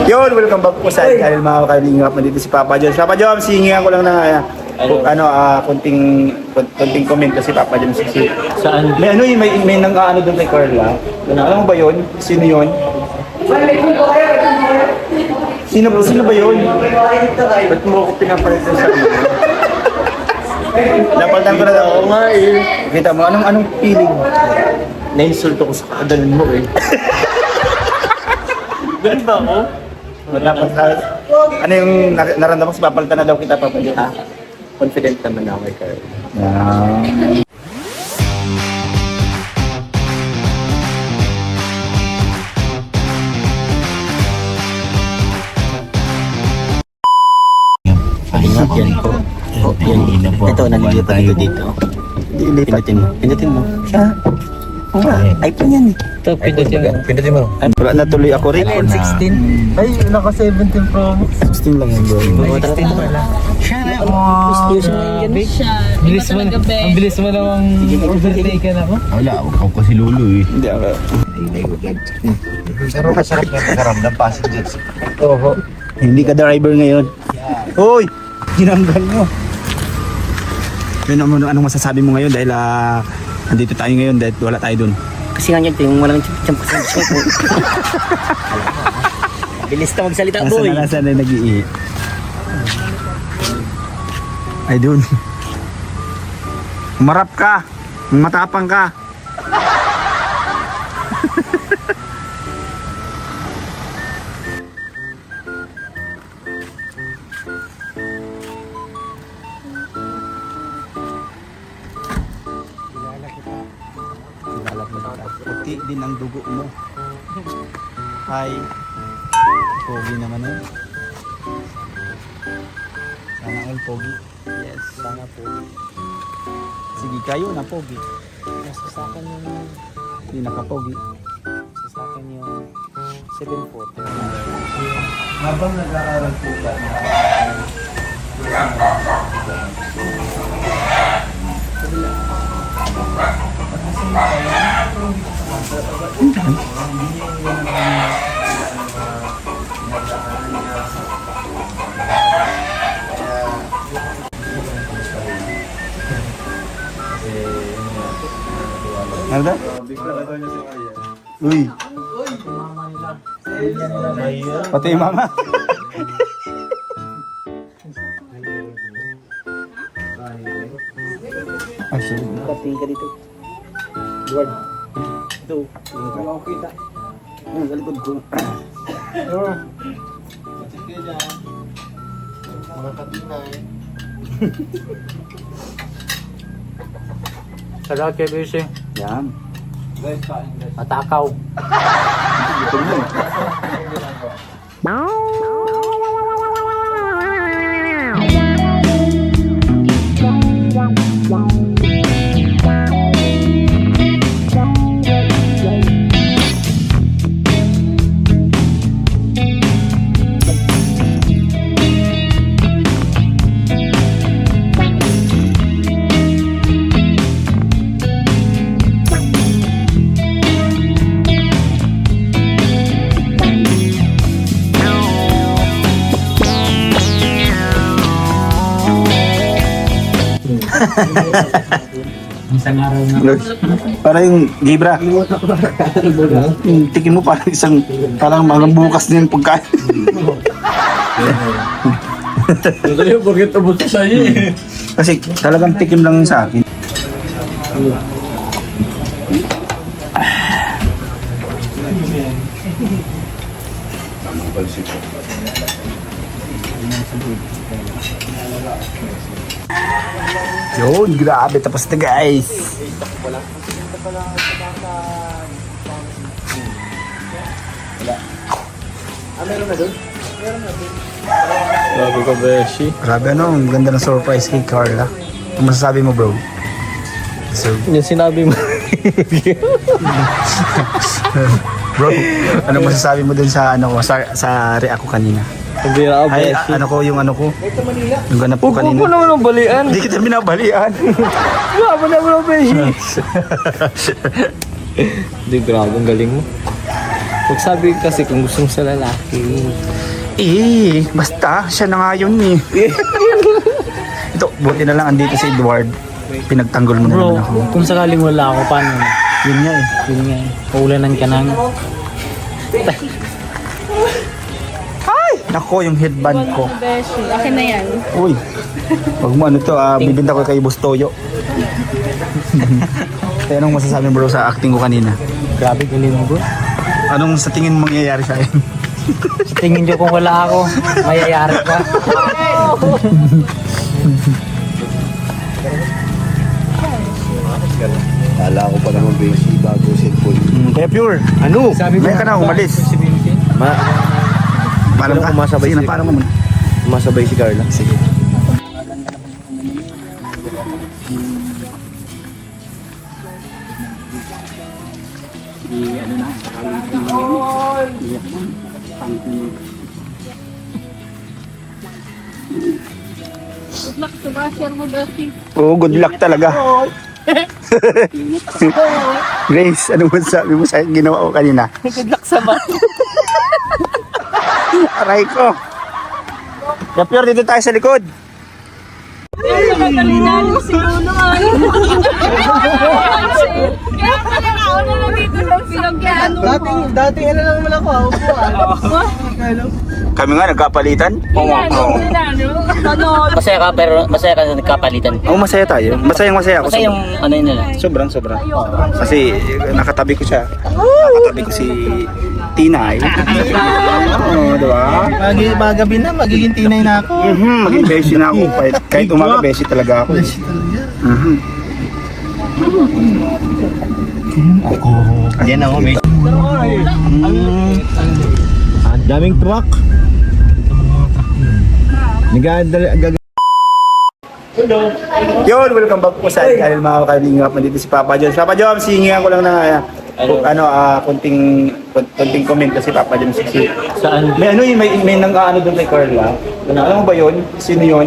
Yun, welcome back po sa channel mga kalingap. Nandito si Papa Joms. Papa Joms, hihingihan ko lang na konting comment kasi Papa Joms. Saan? May nang doon kay Carla. Alam mo ba yun? Sino yun? Sino ba yun? Ba't mo ako pinapalitan sa iyo? Napalitan ko na daw. Oo nga eh. Kita mo, anong feeling? Na-insulto ko sa kadalan mo eh. Ganun ba ako? Dapat ano yung naramdaman ko, papalitan na daw kita, Papa Joms? Confident naman ako kay Carl. Ingat yan po. Yan. Ito, nalilipat pa ito dito. Pinutin mo. iPhone yan eh. Ito, pindutin mo. Wala na tuloy ako rin. iPhone 16. Ay, naka 17 Pro Max. 16 lang yun bro. Ang bilis mo namang overtaken ako. Wala, ako kasi lulo eh. Hindi ako. Pero masarap na pagkaramdam passengers. Oo. Hindi ka driver ngayon. Hoy! Ginanggal mo. Yun, anong masasabi mo ngayon dahil andito tayo ngayon dahil wala tayo dun. Kasi nga yun, yung walang champ sa po. Bilis na magsalita, boy. Nasaan na nag-iihi? Ay dun. Umarap ka. Matapang ka. Puti din ang dugo mo. Hi. Pogi naman eh. Sana all pogi. Yes, sana pogi. Sige kayo na pogi. Nasa sa akin yung... Hindi nakapogi. Sa akin yung 7 foot. Habang nag-aaral po ka Nada? Uy. Pati yung mama. Ay, sorry. Pating ka dito. Duwag. Ito. Hindi ako kita. Ang galikod ko. Salamat kay Lucy. Yan. Matakaw. Ito mo. Isang araw na. Para yung Gibra. Tikin mo parang mga bukas na yung pagkain. Ito yung bakit abot sa iyo eh. Kasi talagang tikim lang yun sa akin. Yun, grabe tapos na guys. Grabe ka, Beshi. Grabe ang ganda ng surprise kay Carla. Ano masasabi mo bro? Deserve. Yung sinabi mo. Bro, ano masasabi mo dun sa sa react ko kanina? Hindi na ako, Ay, Beshi. ano ko? Yung ganap ko Huwag kanina. mo naman ang balian. Hindi kita binabalian. Grabe naman ang Beshi. Hindi, grabe. Ang galing mo. Pag sabi kasi kung gusto mo sa lalaki. Basta, siya na nga yun eh. Ito, buti na lang andito si Edward. Pinagtanggol mo na Bro, naman ako. kung sakaling wala ako, paano na? Yun nga eh. Yun nga eh. Paulanan ka nang. Ay! Nako, yung headband ko. Beshi. Akin na yan. Uy, wag mo ano to, bibinta ko kay Bustoyo. Kaya anong masasabi bro sa acting ko kanina? Grabe, galing mo bro. Anong sa tingin mo mangyayari sa akin? Sa tingin nyo kung wala ako, mayayari ka. Kala ko pa naman basic bago cellphone. Kaya pure, ano? Sabi May ka na, umalis. Paano ka? Masabay Sige na, si- paano mo muna? Masabay si Carla. Sige. Good luck sa basher mo, Beshi. Oo, good luck talaga. Grace, ano masasabi mo sa ginawa ko kanina? Good luck sa basher. Aray ko. Kaya pure, dito tayo sa likod. Nakalinalo si Lolo. Kaya pala nauna na dito sa pinagyan. Dati ano lang naman ako, Kami nga, nagkapalitan. Masaya ka pero masaya ka na nagkapalitan. Oo, masaya tayo. Masayang-masaya ako. Kasi yung ano yun nila. Sobrang. Kasi nakatabi ko siya. Nakatabi ko si Tinay. Oo, diba? Magabi na, magiging tinay na ako. Maging beshi na ako. Kahit umaga, beshi talaga ako. Yan ako, basic. Ang daming truck. Yun, welcome back po sa channel mga kalingap. Nandito si Papa Jones. Papa Jones, hihingihan ko lang na konting comment kasi Papa Jones. Saan? May ano yun, may nang ano doon kay Carla. Alam mo ba yun? Sino yun?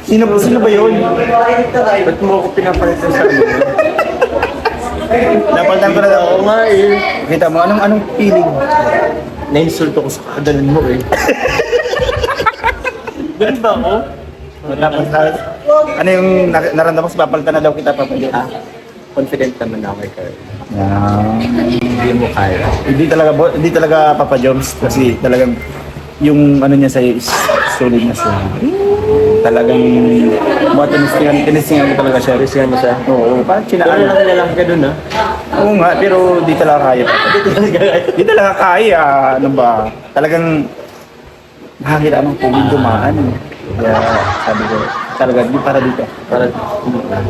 Sino ba yun? Ba't mo ako pinapalitan sa ano? Napalitan ko na daw. Oo nga eh. Kita mo, anong feeling? Na-insulto ko sa kadalan mo eh. Ganun ba ako? Tapos, ano yung naramdaman ko sa papalitan na daw kita, Papa Jones? Confident naman ako kay Carla. Yeah. Hindi mo kaya. Hindi talaga Papa Jones kasi talagang yung ano niya sa'yo is solid na siya. Talagang tinistingan mo talaga siya. Siya mo siya. Oo, parang Pero chinaan. nakilalaki ka dun ah. Oo nga, pero di talaga kaya. Di talaga kaya. Ano ba? Talagang nakakita ng tubig dumaan. Kaya sabi ko, talaga di para dito.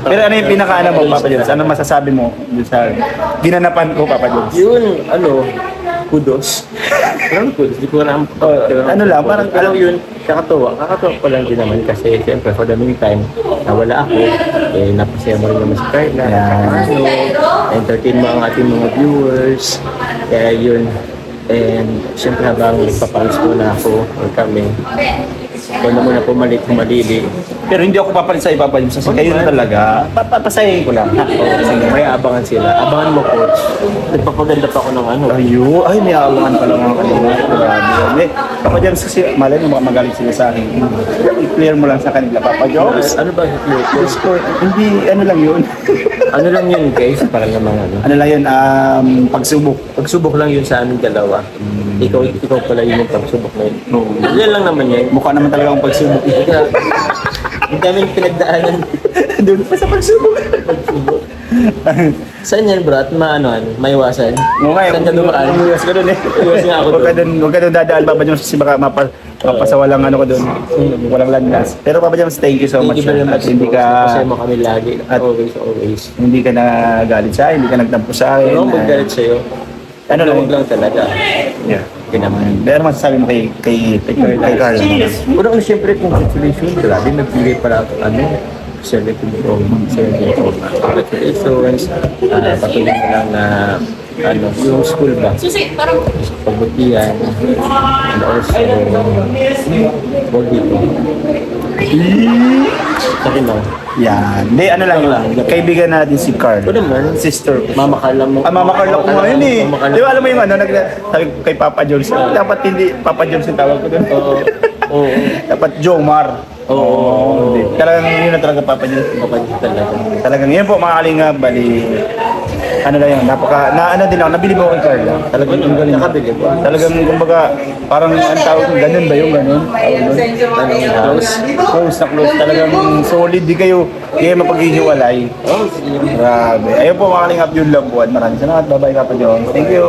Pero ano yung pinakaano mo, Papa Jones? Ano masasabi mo dun sa ginanapan ko, Papa Jones? Yun, kudos. Parang kudos, di ko alam. ano lang, parang- alam yun, kakatuwa ko lang din naman kasi siyempre for the meantime, nawala ako, napasaya mo rin naman si Carla, entertain mo ang ating mga viewers, kaya yun, and siyempre habang nagpapalis muna ako, or kami, ikaw na muna pumalili. Pero hindi ako papalit sa iba pa yung kasi kayo na talaga. Papasahin ko lang. Sige, may abangan sila. Abangan mo, coach. Nagpapaganda pa ako ng ano. Ay, may awangan pala mga kanila. Grabe. Papa Jones kasi, malay mo magalit sila sa akin. I-clear mo lang sa kanila, Papa Jones. Ano ba yung Hindi, ano lang yun. Ano lang yun, guys? Para namang ano. Ano lang yun, pagsubok. Pagsubok lang yun sa aming dalawa. Ikaw pala yun yung pagsubok na yun. Yan lang naman yan. Mukha naman talaga akong pagsubok. Kaya, ang daming pinagdaanan. Doon pa sa pagsubok. Saan yan, bro? At maiwasan? Oo nga, Saan ka dumaan? Umiwas ka doon eh. Umiwas nga ako Huwag ka doon dadaan, Papa Jones, kasi baka mapasawalang ano ko doon. Walang landas. Pero Papa Jones, thank you so Thank much. you very At much. hindi ka, Kasi mo kami lagi. At- Always. hindi ka nagalit sa akin, hindi ka nagtampo sa akin. Ano maggalit sa'yo? Ano Huwag lang talaga. Yeah. Ginaman. Pero masasabi mo kay Carla. Una siyempre, congratulations. Grabe, nagbigay pala ako, 17 year old. Congratulations. Patuloy mo lang na yung school ba? Susi, parang Pagbutihan. And also, wag dito. Sa akin lang. Yan. Hindi, ano lang yun. Kaibigan natin si Carl. Ito naman, Sister. Mama Carla mo. Mama Carla ko ngayon eh. Mama Carla. Di ba alam mo yung ano, sabi ko kay Papa Jones. Dapat hindi Papa Jones yung tawag ko doon. Oo. Oo. Dapat Jomar. Oo. Talagang yun na talaga Papa Jones. Kapag talaga. Talagang yun po mga kalingap. Bali, ano na yun, ano din ako, nabilib ako kay Carla. Talagang yung galing. Nakabilib ko. Talagang, kumbaga, parang ang tawag, ganun ba yung ganun? Close. Close na close. Talagang solid. Di kayo mapaghihiwalay. Oh, sige. Grabe. Ayun po mga kalingap, yun lang po. At maraming salamat. Bye-bye, Papa Jones. Thank you.